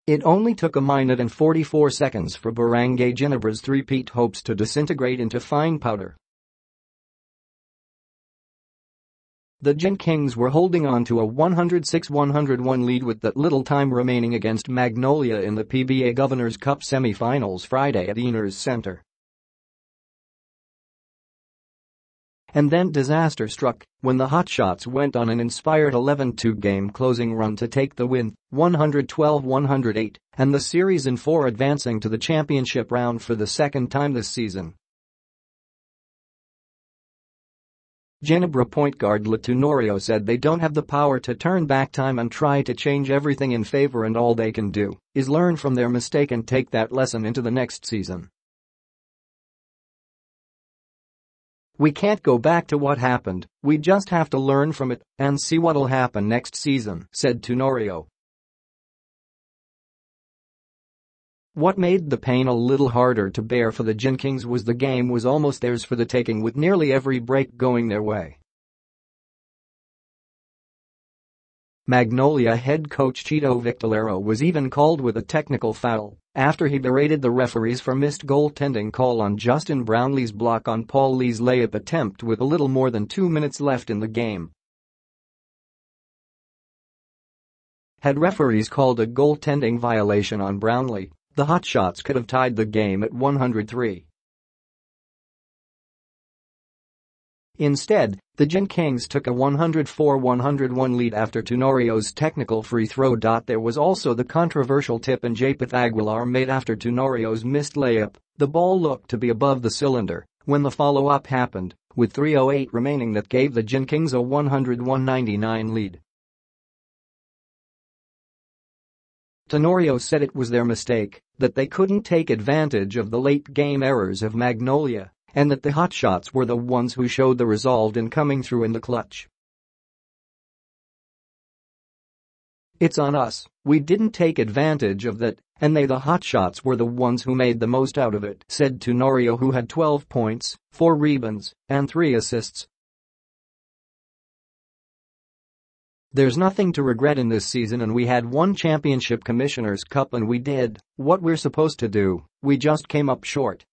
It only took a minute and 44 seconds for Barangay Ginebra's three-peat hopes to disintegrate into fine powder. The Gin Kings were holding on to a 106-101 lead with that little time remaining against Magnolia in the PBA Governors Cup semifinals Friday at Ynares Center. And then disaster struck when the Hotshots went on an inspired 11-2 game closing run to take the win, 112-108, and the series in 4, advancing to the championship round for the second time this season. Ginebra point guard Tenorio said they don't have the power to turn back time and try to change everything in favor, and all they can do is learn from their mistake and take that lesson into the next season. "We can't go back to what happened, we just have to learn from it and see what'll happen next season," said Tenorio. What made the pain a little harder to bear for the Gin Kings was the game was almost theirs for the taking, with nearly every break going their way. Magnolia head coach Chito Victorero was even called with a technical foul after he berated the referees for missed goaltending call on Justin Brownlee's block on Paul Lee's layup attempt with a little more than 2 minutes left in the game. Had referees called a goaltending violation on Brownlee, the Hotshots could have tied the game at 103. Instead, the Gin Kings took a 104-101 lead after Tenorio's technical free throw. There was also the controversial tip and Japeth Aguilar made after Tenorio's missed layup. The ball looked to be above the cylinder when the follow-up happened, with 3:08 remaining, that gave the Gin Kings a 101-99 lead. Tenorio said it was their mistake, that they couldn't take advantage of the late-game errors of Magnolia, and that the Hotshots were the ones who showed the resolve in coming through in the clutch. "It's on us, we didn't take advantage of that, and they, the Hotshots, were the ones who made the most out of it," said Tenorio, who had 12 points, 4 rebounds, and 3 assists. "There's nothing to regret in this season, and we had one championship Commissioner's Cup and we did what we're supposed to do, we just came up short,"